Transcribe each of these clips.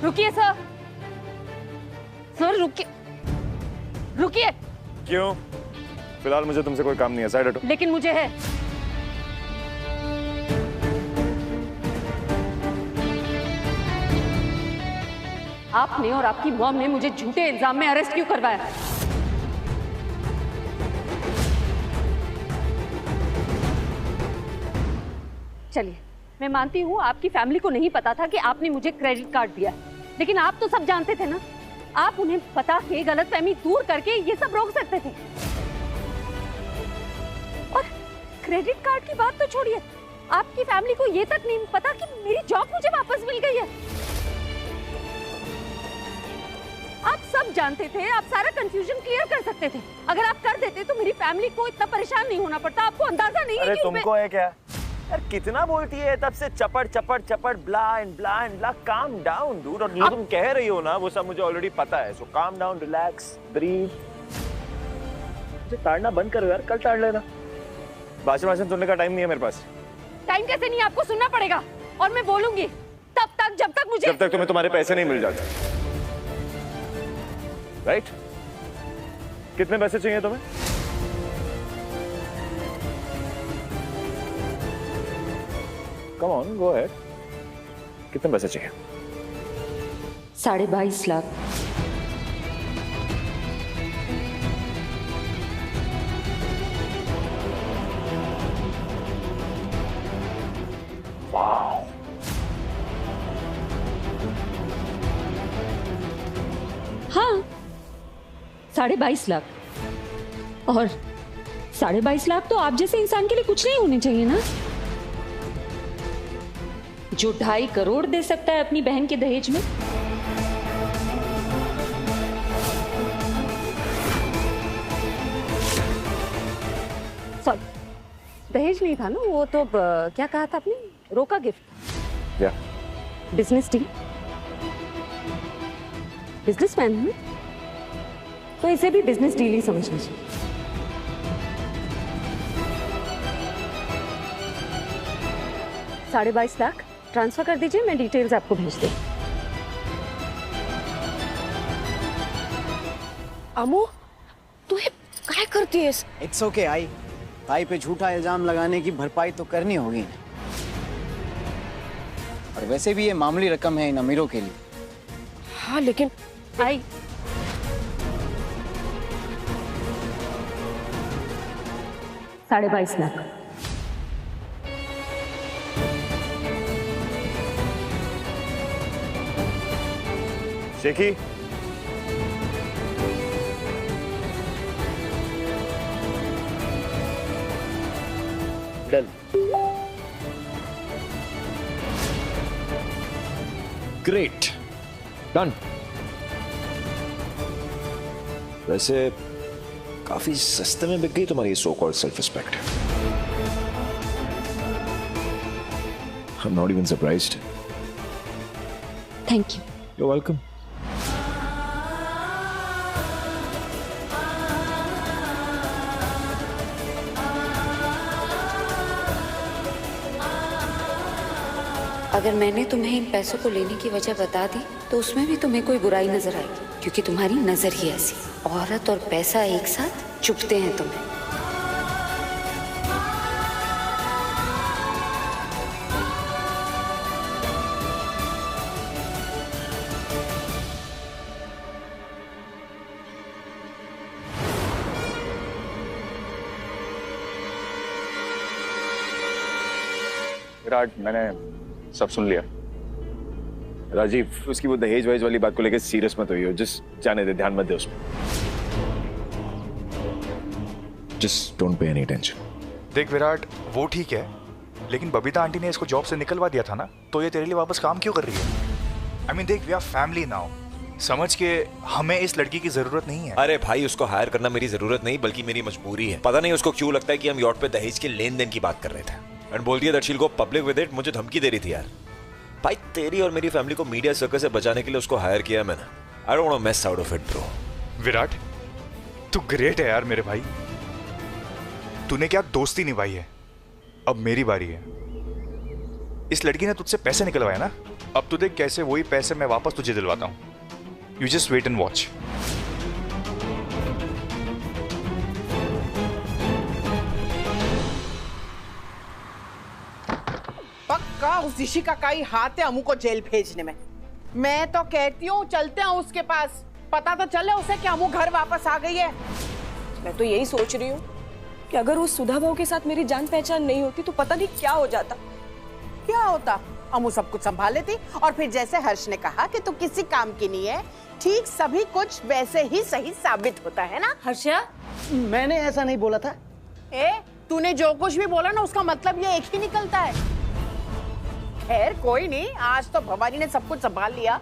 रुकिए sir, sir रुकिए, रुकिए। क्यों? फिलहाल मुझे तुमसे कोई काम नहीं है, साइड हटो। लेकिन मुझे है। आपने और आपकी मॉम ने मुझे झूठे इल्जाम में अरेस्ट क्यों करवाया? चलिए, मैं मानती हूँ आपकी फैमिली को नहीं पता था कि आपने मुझे क्रेडिट कार्ड दिया, लेकिन आप तो सब जानते थे ना। आप उन्हें पता के गलतफहमी दूर करके ये सब रोक सकते थे। और क्रेडिट कार्ड की बात तो छोड़िए, आपकी फैमिली को ये तक नहीं पता कि मेरी जॉब मुझे वापस मिल गई है। आप सब जानते थे, आप सारा कंफ्यूजन क्लियर कर सकते थे। अगर आप कर देते तो मेरी फैमिली को इतना परेशान नहीं होना पड़ता। आपको अंदाजा नहीं है कि तुमको है क्या यार, कितना बोलती है तब से, चपड़ चपड़ चपड़, blah and blah and blah. Calm down dude. और जो तुम कह रही हो ना वो सब मुझे ऑलरेडी पता है। सो काम डाउन, रिलैक्स, ब्रीथ। मुझे ताड़ना बंद करो यार, कल ताड़ लेना। भाषण सुनने का टाइम नहीं है मेरे पास। टाइम कैसे नहीं, आपको सुनना पड़ेगा और मैं बोलूंगी तब तक जब तक तुम्हें तुम्हारे पैसे नहीं मिल जाते। राइट? कितने पैसे चाहिए तुम्हें? Come on, go ahead. कितने पैसे चाहिए? 22.5 लाख। हाँ, 22.5 लाख। और 22.5 लाख तो आप जैसे इंसान के लिए कुछ नहीं होने चाहिए ना, जो 2.5 करोड़ दे सकता है अपनी बहन के दहेज में। सॉरी, दहेज नहीं था ना वो तो, क्या कहा था आपने? रोका गिफ्ट। या बिजनेस डील। बिजनेसमैन है तो इसे भी बिजनेस डील ही समझना चाहिए। $22.5 लाख ट्रांसफर कर दीजिए, मैं डिटेल्स आपको भेज दूँ। अमो, तू ये क्या करती है? It's okay I. ताई पे झूठा इल्जाम लगाने की भरपाई तो करनी होगी। और वैसे भी ये मामूली रकम है इन अमीरों के लिए। हाँ लेकिन आई $22.5 लाख। शेखी, डन। Great, done. वैसे काफी सस्ते में बिक गई तुम्हारी so called self respect. I am not even surprised. Thank you. You are welcome. अगर मैंने तुम्हें इन पैसों को लेने की वजह बता दी तो उसमें भी तुम्हें कोई बुराई नजर आएगी, क्योंकि तुम्हारी नजर ही ऐसी। औरत और पैसा एक साथ चुभते हैं तुम्हें। विराट, मैंने सब सुन लिया। राजीव, उसकी वो दहेज वहेज वाली बात को लेकर सीरियस मत होइए। जस्ट जाने दे, ध्यान मत दे उसमें। Just don't pay any tension. देख विराट, वो ठीक है, लेकिन बबीता आंटी ने इसको जॉब से निकलवा दिया था ना, तो ये तेरे लिए वापस काम क्यों कर रही है? आई मीन देख, वी आर फैमिली नाउ। समझ के, हमें इस लड़की की जरूरत नहीं है। अरे भाई, उसको हायर करना मेरी जरूरत नहीं बल्कि मेरी मजबूरी है। पता नहीं उसको क्यों लगता है कि हम यॉट पे दहेज के लेन देन की बात कर रहे थे, एंड बोलती है that she will go public with it. मुझे धमकी दे रही थी यार। भाई, तेरी और मेरी फैमिली को मीडिया सर्कल से बचाने के लिए उसको हायर किया मैंने। I don't want to mess out of it bro. Virat, तू ग्रेट है यार मेरे भाई। तूने क्या दोस्ती निभाई है। अब मेरी बारी है। इस लड़की ने तुझसे पैसे निकलवाए ना, अब तू देख कैसे वही पैसे मैं वापस तुझे दिलवाता हूँ। You just wait and watch. पक्का उस इशिका का ही हाथ है अमू को जेल भेजने में। मैं तो कहती हूँ चलते हैं उसके पास, पता तो चले उसे कि अमू घर वापस आ गई है। मैं तो यही सोच रही हूँ कि अगर उस सुधा बहू के साथ मेरी जान पहचान नहीं होती तो पता नहीं क्या हो जाता। क्या होता, अमू सब कुछ संभाल लेती और फिर जैसे हर्ष ने कहा कि तू किसी काम की नहीं है, ठीक सभी कुछ वैसे ही सही साबित होता है ना। हर्षा, मैंने ऐसा नहीं बोला था। तूने जो कुछ भी बोला ना उसका मतलब ये एक ही निकलता है। खैर कोई नहीं, आज तो भवानी ने सब कुछ संभाल लिया।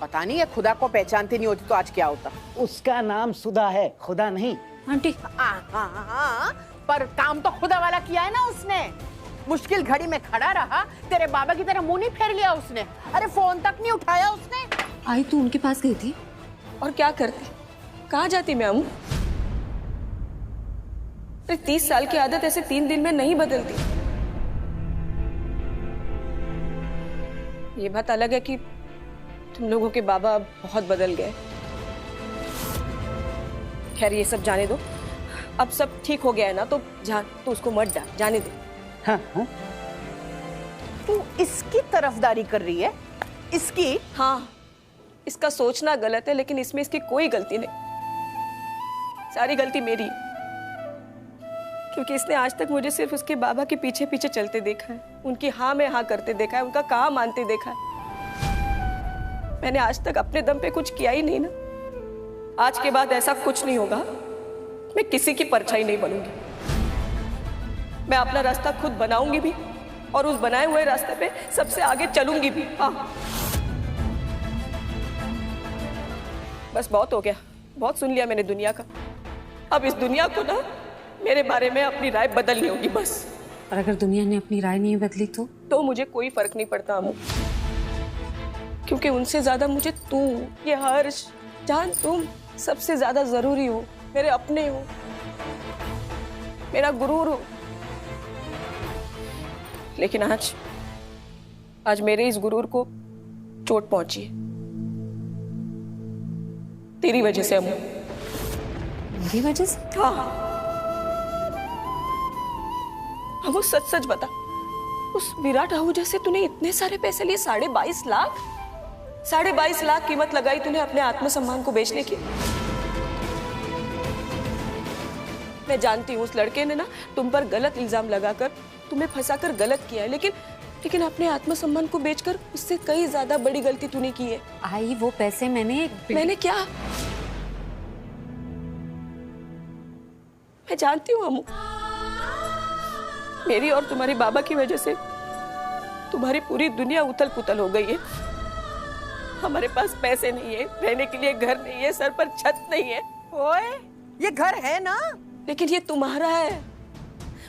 पता नहीं है खुदा को पहचानती नहीं होती तो आज क्या होता। उसका नाम सुधा है, खुदा नहीं। आंटी हाँ, पर काम तो खुदा वाला किया है ना उसने। मुश्किल घड़ी में खड़ा रहा, तेरे बाबा की तरह मुंह नहीं फेर लिया उसने। अरे फोन तक नहीं उठाया उसने। आई तू उनके पास गई थी? और क्या करती, कहाँ जाती मैं अमू? 30 साल की आदत ऐसे 3 दिन में नहीं बदलती। ये बात अलग है कि तुम लोगों के बाबा बहुत बदल गए। खैर ये सब जाने दो, अब सब ठीक हो गया है ना, तो जान तो उसको मत डाल, जाने दे। हाँ, हाँ। तू इसकी तरफदारी कर रही है? इसकी? हाँ, इसका सोचना गलत है लेकिन इसमें इसकी कोई गलती नहीं। सारी गलती मेरी, क्योंकि इसने आज तक मुझे सिर्फ उसके बाबा के पीछे पीछे चलते देखा है, उनकी हाँ में हाँ करते देखा है, उनका कहा मानते देखा है। मैंने आज तक अपने दम पे कुछ किया ही नहीं ना। आज के बाद ऐसा कुछ नहीं होगा। मैं किसी की परछाई नहीं बनूंगी। मैं अपना रास्ता खुद बनाऊंगी भी और उस बनाए हुए रास्ते पे सबसे आगे चलूंगी भी। हाँ, बस बहुत हो गया, बहुत सुन लिया मैंने दुनिया का। अब इस दुनिया को ना मेरे बारे में अपनी राय बदलनी होगी बस। और अगर दुनिया ने अपनी राय नहीं बदली तो मुझे कोई फर्क नहीं पड़ता अमू, क्योंकि उनसे ज्यादा मुझे तू, ये हर्ष, जान, तुम सबसे ज्यादा जरूरी हो। मेरे अपने हो, मेरा गुरूर हो। लेकिन आज मेरे इस गुरूर को चोट पहुंची है तेरी वजह से अमू। मेरी वजह से? हाँ, अब वो सच सच बता, उस विराट आहूजा से तूने इतने सारे पैसे लिए, 22.5 लाख? 22.5 लाख कीमत लगाई तूने अपने आत्मसम्मान को बेचने की। मैं जानती हूँ उस लड़के ने ना तुम पर गलत इल्जाम लगाकर तुम्हें फंसाकर गलत किया है, लेकिन अपने आत्मसम्मान को बेचकर उससे कई ज्यादा बड़ी गलती तूने की है। आई वो पैसे मैंने क्या? मैं जानती हूँ अमू, मेरी और तुम्हारे बाबा की वजह से तुम्हारी पूरी दुनिया उथल पुथल हो गई है। हमारे पास पैसे नहीं है, रहने के लिए घर नहीं है, सर पर छत नहीं है। ओए, ये घर है ना, लेकिन ये तुम्हारा है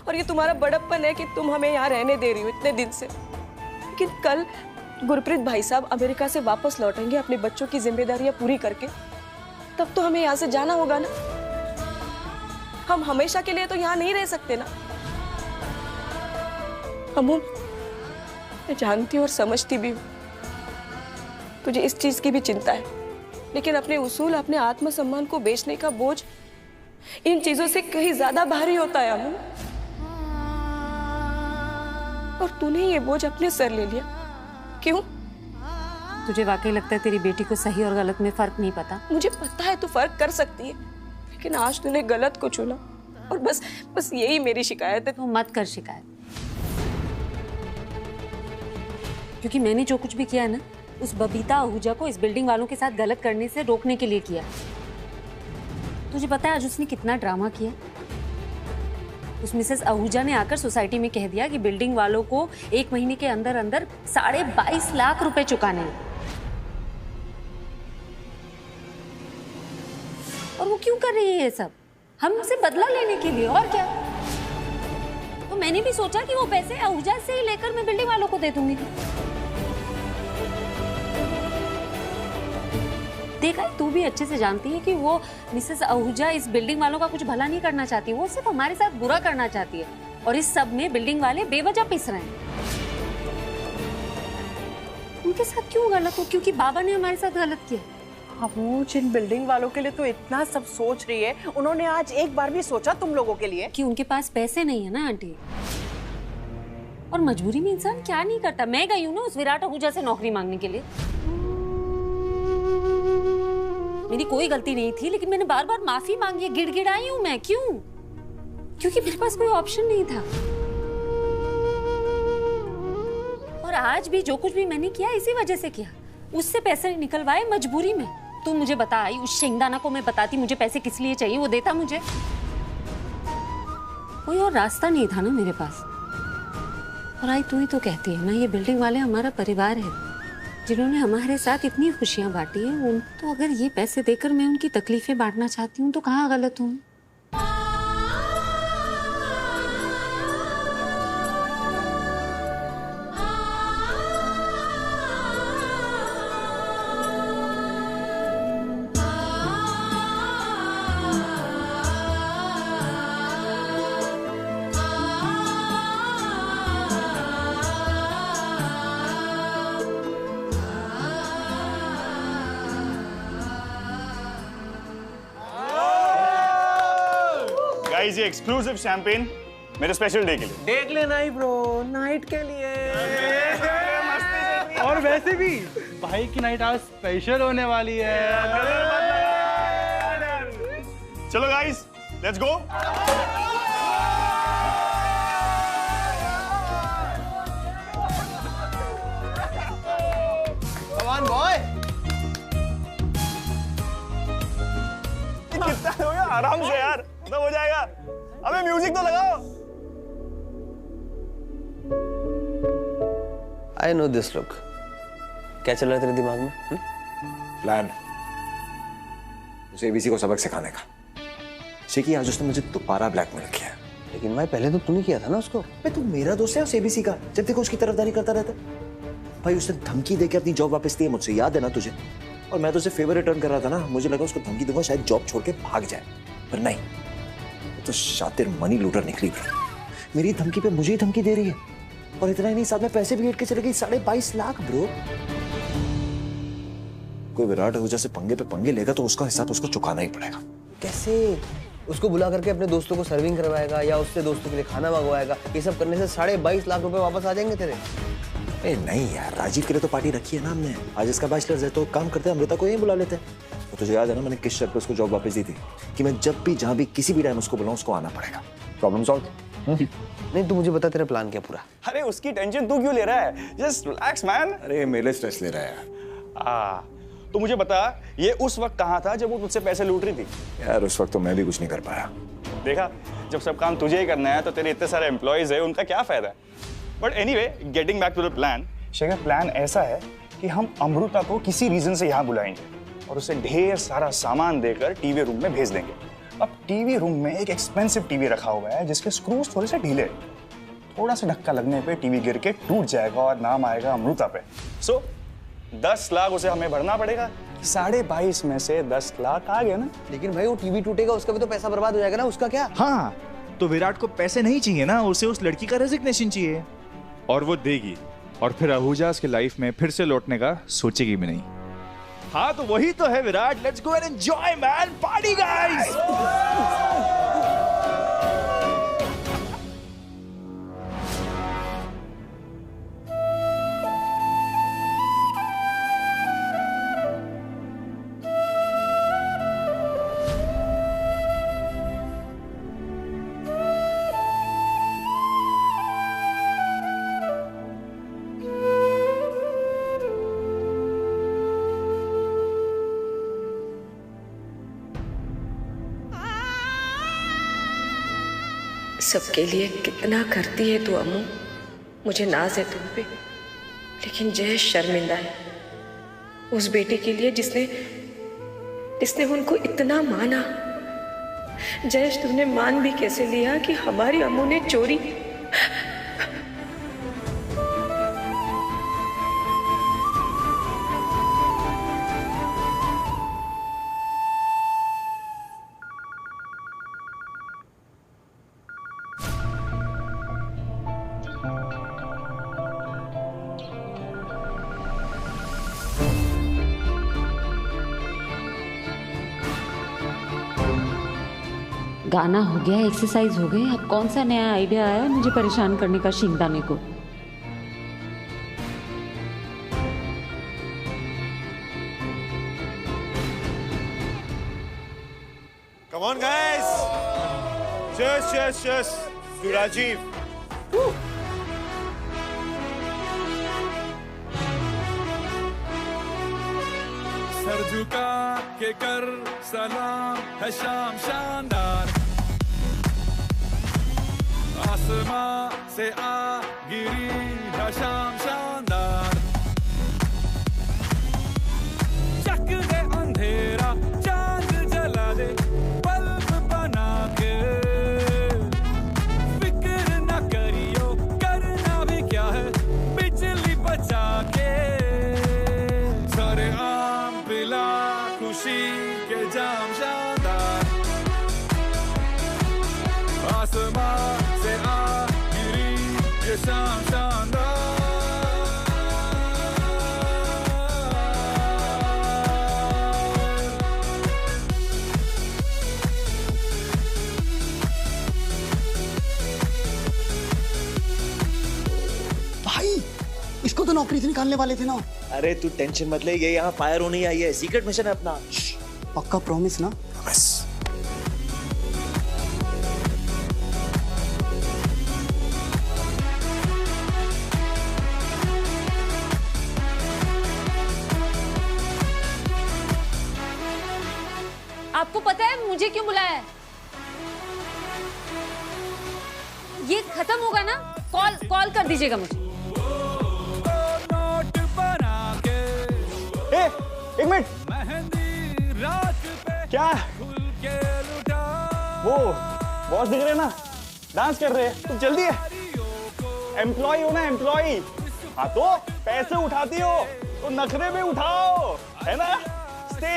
और ये तुम्हारा बड़प्पन है कि तुम हमें यहाँ रहने दे रही हो इतने दिन से। लेकिन कल गुरप्रीत भाई साहब अमेरिका से वापस लौटेंगे अपने बच्चों की जिम्मेदारियां पूरी करके, तब तो हमें यहाँ से जाना होगा ना। हम हमेशा के लिए तो यहाँ नहीं रह सकते ना। अमू, मैं जानती हूँ और समझती भी हूँ तुझे इस चीज की भी चिंता है, लेकिन अपने उसूल, अपने आत्मसम्मान को बेचने का बोझ इन चीजों से कहीं ज्यादा भारी होता है अमू। और तूने ये बोझ अपने सर ले लिया। क्यों? तुझे वाकई लगता है तेरी बेटी को सही और गलत में फर्क नहीं पता? मुझे पता है तू फर्क कर सकती है, लेकिन आज तूने गलत को चुना और बस यही मेरी शिकायत है। तो मत कर शिकायत, क्योंकि मैंने जो कुछ भी किया ना उस बबीता आहूजा को इस बिल्डिंग वालों के साथ गलत करने से रोकने के लिए किया। तुझे पता है आज उसने कितना ड्रामा किया? उस मिसेस आहूजा ने आकर सोसाइटी में कह दिया कि बिल्डिंग वालों को 1 महीने के अंदर अंदर 22.5 लाख रुपए चुकाने हैं। और वो क्यों कर रही है ये सब? हमसे बदला लेने के लिए, और क्या? तो मैंने भी सोचा कि वो पैसे आहूजा से ही लेकर मैं बिल्डिंग वालों को दे दूंगी। देखा, तू भी अच्छे से जानती है कि वो मिसेस आहूजा इस बिल्डिंग वालों का कुछ भला नहीं करना चाहती, वो सिर्फ हमारे साथ बुरा करना चाहती है। और इस सब में बिल्डिंग वाले बेवजह पिस रहे हैं। उनके साथ क्यों गलत हो? क्योंकि बाबा ने हमारे साथ गलत किया। अब वो जिन बिल्डिंग वालों के लिए तो इतना सब सोच रही है, उन्होंने आज एक बार भी सोचा तुम लोगों के लिए? कि उनके पास पैसे नहीं है ना आंटी, और मजबूरी में इंसान क्या नहीं करता। मैं गई हूँ ना उस विराट आहूजा से नौकरी मांगने के लिए। मेरी कोई गलती नहीं थी, लेकिन मैंने बार बार माफी मांगी है, गिड़गिड़ाई हूँ मैं। क्यों? क्योंकि मेरे पास कोई ऑप्शन नहीं था। और आज भी जो कुछ भी मैंने किया इसी वजह से किया, उससे पैसे निकलवाए मजबूरी में। तू मुझे बता, आई उस शेंगदाना को मैं बताती मुझे पैसे किस लिए चाहिए, वो देता मुझे। कोई और रास्ता नहीं था ना मेरे पास। और आई तू ही तो कहती है ना, ये बिल्डिंग वाले हमारा परिवार है, जिन्होंने हमारे साथ इतनी खुशियां बांटी है। उन तो अगर ये पैसे देकर मैं उनकी तकलीफें बांटना चाहती हूँ तो कहाँ गलत हूँ? गाइस, ये एक्सक्लूसिव शैंपेन मेरे स्पेशल डे के लिए। देख लेना ही ब्रो, नाइट के लिए। और वैसे भी भाई की नाइट आज स्पेशल होने वाली है। चलो guys, let's go. Come on boy. कितना हो गया? आराम से यार, खत्म हो जाएगा। अबे म्यूजिक तो लगाओ। I know this look. क्या चल रहा है तेरे दिमाग में? प्लान उसे एबीसी को सबक सिखाने का। शेखी, आज उसने मुझे दोबारा ब्लैकमेल किया। लेकिन भाई पहले तो तूने किया था ना उसको। भाई तू मेरा दोस्त है उस एबीसी का, जब देखो उसकी तरफदारी करता रहता। भाई उसने धमकी देके अपनी जॉब वापस ली है मुझसे, याद है ना तुझे? और मैं तो उसे फेवर रिटर्न कर रहा था ना, मुझे लगा उसको धमकी दूंगा शायद जॉब छोड़ के भाग जाए, पर नहीं, वो तो शातिर मनी लूटर निकली। मेरी धमकी पे मुझे ही धमकी दे रही है, और इतना ही नहीं, साथ में पैसे भी गेट के चले गई, 22.5 लाख ब्रो। कोई विराट आहूजा से पंगे पे पंगे लेगा तो उसका हिसाब उसको चुकाना ही पड़ेगा। कैसे? उसको बुला करके अपने दोस्तों को सर्विंग करवाएगा या उससे दोस्तों के लिए खाना मंगवाएगा? ये सब करने से 22.5 लाख रुपए वापस आ जाएंगे तेरे। ए नहीं यार, राजीव के लिए तो पार्टी रखी है ना हमने। आज इसका बैचलर्स है तो काम करते हैं, अमृता को यही बुला लेते हैं। तो तुझे याद है ना मैंने किस शर्त पे उसको जॉब वापस दी थी, कि मैं जब भी जहां भी किसी भी टाइम उसको बुलाऊं उसको आना पड़ेगा। Problem solve. नहीं, तू मुझे बता तेरा प्लान क्या पूरा? अरे उसकी टेंशन तू क्यों ले रहा है? Just relax man. अरे मेरे स्ट्रेस ले रहा है यार। तो मुझे बता, ये उस वक्त कहाँ था जब वो तुझसे पैसे लूट रही थी? यार उस वक्त तो मैं भी कुछ नहीं कर पाया। देखा, जब सब काम तुझे ही करना है तो तेरे इतने सारे एम्प्लॉइज है, उनका क्या फायदा है? But anyway, getting back to the plan. Shekhar, plan ऐसा है कि हम अमृता को किसी रीजन से यहाँ बुलाएंगे और उसे ढेर सारा सामान देकर टीवी रूम में भेज देंगे। अब टीवी रूम में एक एक्सपेंसिव टीवी रखा हुआ है जिसके स्क्रूज थोड़े से ढीले, थोड़ा सा धक्का लगने पे टीवी गिर के टूट जाएगा और नाम आएगा अमृता पे। सो 10 लाख उसे हमें भरना पड़ेगा। 22.5 में से 10 लाख आ गया ना। लेकिन भाई वो टीवी टूटेगा, उसका भी तो पैसा बर्बाद हो जाएगा ना, उसका क्या? हाँ, तो विराट को पैसे नहीं चाहिए ना, उसे उस लड़की का रेजिग्नेशन चाहिए और वो देगी, और फिर आहूजा उसके लाइफ में फिर से लौटने का सोचेगी भी नहीं। हाँ तो वही तो है Virat. Let's go and enjoy man, party guys. सबके लिए कितना करती है तू अम्मू, मुझे नाज है तुम पे, लेकिन जय शर्मिंदा है उस बेटी के लिए जिसने उनको इतना माना। जयेश, तुमने मान भी कैसे लिया कि हमारी अम्मू ने चोरी? गाना हो गया, एक्सरसाइज हो गई, अब कौन सा नया आइडिया आया मुझे परेशान करने का शिंगदाने को? Come on, guys! Cheers, cheers, cheers to Rajiv. Woo. Sir झुका के कर सलाम है शाम शानदार, आसमां से आ गिरी है शाम शानदार, चक दे अंधेरा चांद जला दे बल्ब बना के, फिक्र न करियो करना भी क्या है बिजली बचा के, सारे आम पिला खुशी के जाम शानदार, आसमां से आ गिरी ये शाम शानदार। भाई इसको तो नौकरी से निकालने वाले थे ना। अरे तू टेंशन मत ले, ये यहाँ फायर होने ही आई है, सीक्रेट मिशन है अपना। पक्का प्रॉमिस ना? प्रॉमिस। आपको पता है मुझे क्यों बुलाया है? ये खत्म होगा ना, कॉल कर दीजिएगा मुझे। एक मिनट, क्या वो बॉस दिख रहे ना, डांस कर रहे हैं, तो जल्दी है। एम्प्लॉय हो ना, एम्प्लॉय। हाँ तो पैसे उठाती हो तो नखरे में उठाओ, है ना? Stay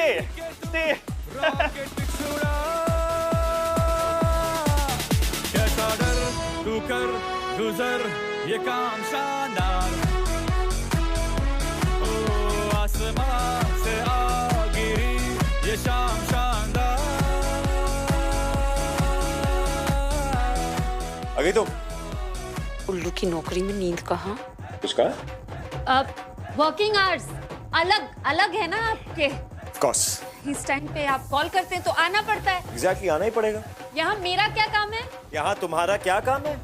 stay. कैसा डर तू कर गुजर ये काम शानदार, ओ आसमां से आ गिरी ये शाम शानदार। अभी तो उल्लू की नौकरी में नींद कहाँ? उसका वर्किंग आवर्स अलग अलग है ना आपके। Of course. इस टाइम पे आप कॉल करते हैं तो आना पड़ता है। Exactly, आना ही पड़ेगा। यहाँ मेरा क्या काम है? यहाँ तुम्हारा क्या काम है?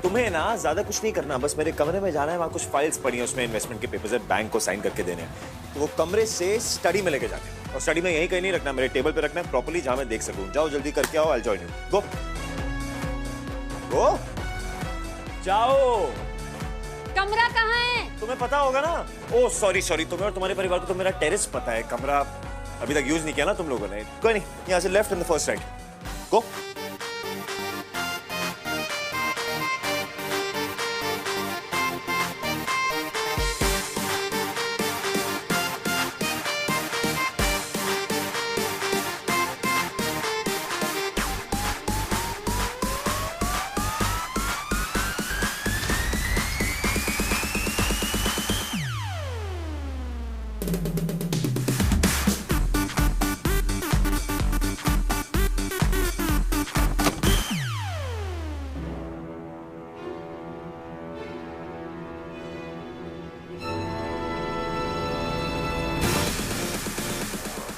तुम्हें ना ज्यादा कुछ नहीं करना, बस मेरे कमरे में जाना है, वहाँ कुछ फाइल्स पड़ी हैं, उसमें इन्वेस्टमेंट के पेपर्स है, बैंक को साइन करके देने हैं, तो वो कमरे से स्टडी में लेके जाते हैं, और स्टडी में यहीं कहीं नहीं रखना, मेरे टेबल पे रखना है प्रॉपर्ली, जहाँ मैं देख सकूँ। जाओ जल्दी करके आओ, I'll join you. Go. Go. जाओ। कमरा कहाँ है? तुम्हें पता होगा ना। ओह सॉरी, तुम्हें और तुम्हारे परिवार को तो मेरा टेरेस पता है, कमरा अभी तक यूज नहीं किया ना तुम लोगों ने। कोई नहीं, यहाँ से left in the first right. Go.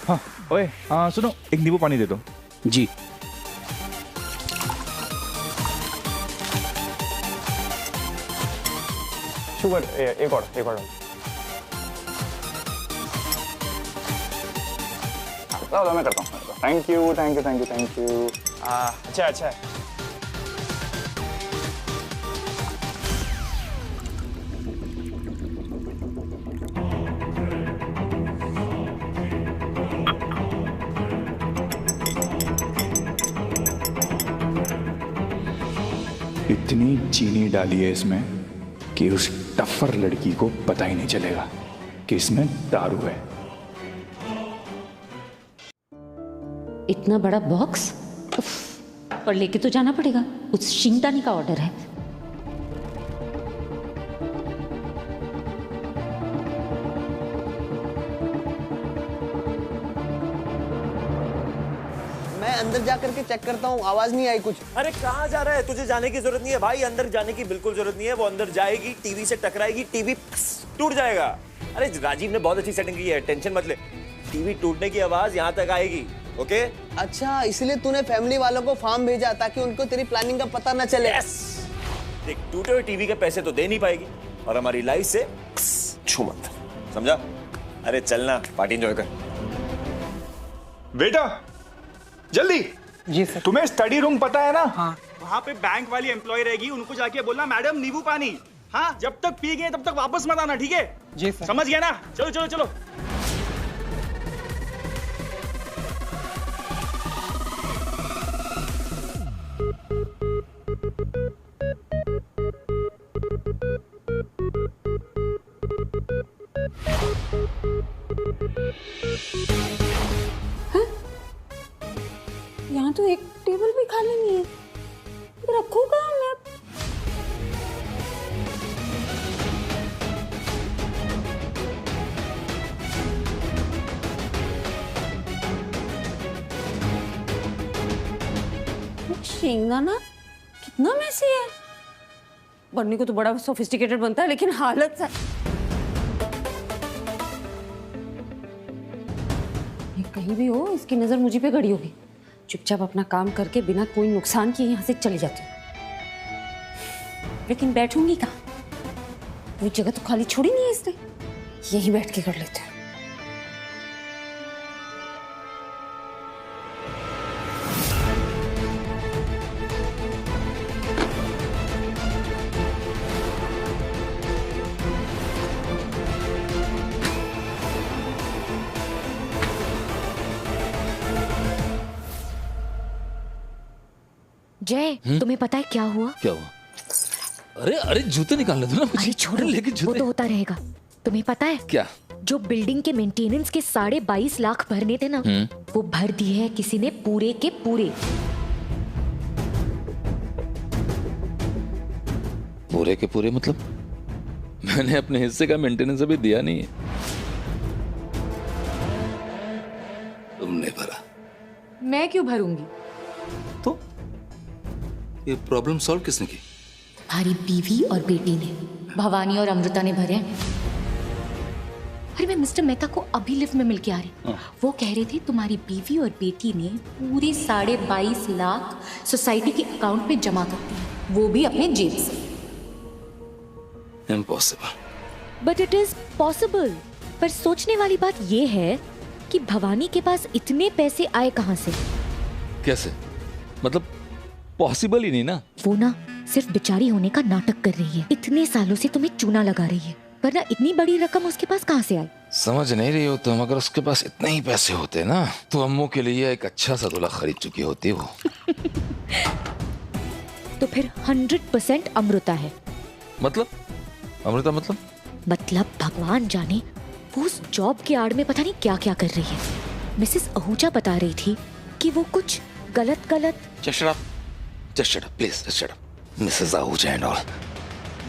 हाँ ओए, हाँ सुनो, एक नींबू पानी दे दो। जी। शुगर एक और लाओ, मैं करता हूँ। Thank you. अच्छा है। इतनी चीनी डाली है इसमें कि उस टफर लड़की को पता ही नहीं चलेगा कि इसमें दारू है। इतना बड़ा बॉक्स पर लेके तो जाना पड़ेगा, उस शिंगदानी का ऑर्डर है। मैं अंदर जा करके चेक करता हूँ, आवाज नहीं आई कुछ। अरे कहाँ जा रहा है? तुझे जाने की जरूरत नहीं है भाई, अंदर जाने की बिल्कुल जरूरत नहीं है। वो अंदर जाएगी, टीवी से टकराएगी, टीवी टूट जाएगा। अरे राजीव ने बहुत अच्छी सेटिंग की है, टेंशन मत ले। टीवी टूटने की आवाज यहाँ तक आएगी, ओके? अच्छा, इसलिए तूने फैमिली वालों को फार्म भेजा ताकि उनको तेरी प्लानिंग का पता न चले। देख, टूटे हुए टीवी के पैसे तो दे नहीं पाएगी और हमारी लाइफ से छू मत, समझा? अरे चलना, पार्टी एंजॉय कर। बेटा जल्दी। जी सर। तुम्हें स्टडी रूम पता है ना? हाँ। वहाँ पे बैंक वाली एम्प्लॉय रहेगी, उनको जाके बोलना मैडम नींबू पानी। हाँ, जब तक पी गए तब तक वापस मत आना, ठीक है? जी सर। समझ गया ना? चलो चलो चलो। यहाँ तो एक टेबल भी खाली नहीं है, रखूँ कहाँ मैं? शेंगदाना कितना मैसी है। बनने को तो बड़ा सोफिस्टिकेटेड बनता है, लेकिन हालत से ये कहीं भी हो, इसकी नजर मुझे पे गड़ी होगी। चुपचाप अपना काम करके बिना कोई नुकसान किए यहाँ से चली जाती हूँ। लेकिन बैठूंगी कहाँ? कोई जगह तो खाली छोड़ी नहीं है इसने, यहीं बैठ के कर लेते हैं। जय, तुम्हें पता है क्या हुआ? क्या हुआ? अरे अरे जूते निकालने दो ना मुझे। अरे छोड़ो, लेकिन वो तो होता रहेगा। तुम्हें पता है क्या? जो बिल्डिंग के मेंटेनेंस के 22.5 लाख भरने थे ना, वो भर दिए है किसी ने पूरे के पूरे। पूरे के पूरे मतलब? मैंने अपने हिस्से का मेंटेनेंस अभी दिया नहीं है। तुमने भरा। मैं क्यों भरूंगी? तो ये प्रॉब्लम सॉल्व किसने की? तुम्हारी बीवी और बेटी ने, भवानी और अमृता ने भरे। अरे मैं मिस्टर मेहता को अभी लिफ्ट में मिल के आ रही, वो कह रहे थे तुम्हारी बीवी और बेटी ने पूरे 22.5 लाख सोसाइटी के अकाउंट में जमा कर दिए, वो भी अपने जेब से। Impossible. But it is possible. पर सोचने वाली बात ये है कि भवानी के पास इतने पैसे आए कहाँ से? कैसे? मतलब पॉसिबल ही नहीं ना। वो ना सिर्फ बेचारी होने का नाटक कर रही है, इतने सालों से तुम्हें चूना लगा रही है, वरना इतनी बड़ी रकम उसके पास कहाँ से आई? समझ नहीं रही हो तुम। अगर उसके पास इतने ही पैसे होते ना तो अम्मू के लिए एक अच्छा सा दूल्हा खरीद चुकी होती वो। तो फिर 100% अमृता है। मतलब अमृता मतलब भगवान जाने वो उस जॉब के आड़ में पता नहीं क्या क्या कर रही है। मिसेस आहूजा बता रही थी कि वो कुछ गलत Just shut up, please, just shut up. Mrs. Ahuja and all.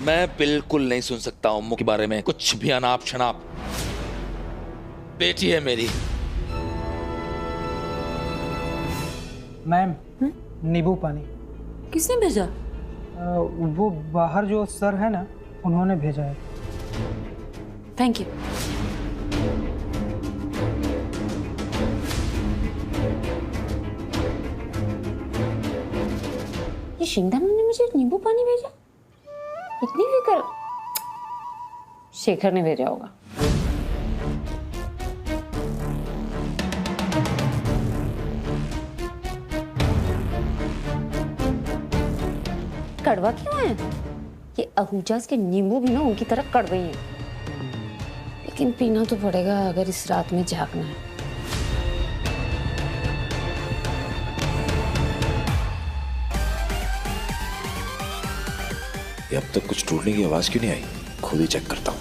मैं बिल्कुल नहीं सुन सकता अम्मू के बारे में कुछ भी अनाप शनाप। बेटी है मेरी। मैम, नींबू पानी। किसने भेजा? वो बाहर जो सर है ना, उन्होंने भेजा है। Thank you. ये शिंदाना ने मुझे नींबू पानी भेजा? इतनी फिक्र? शेखर ने भेजा होगा। कड़वा क्यों है? ये आहूजास के नींबू भी ना उनकी तरह कड़वे हैं, लेकिन पीना तो पड़ेगा अगर इस रात में जागना है। अब तक कुछ टूटने की आवाज क्यों नहीं आई? खुद ही चेक करता हूँ।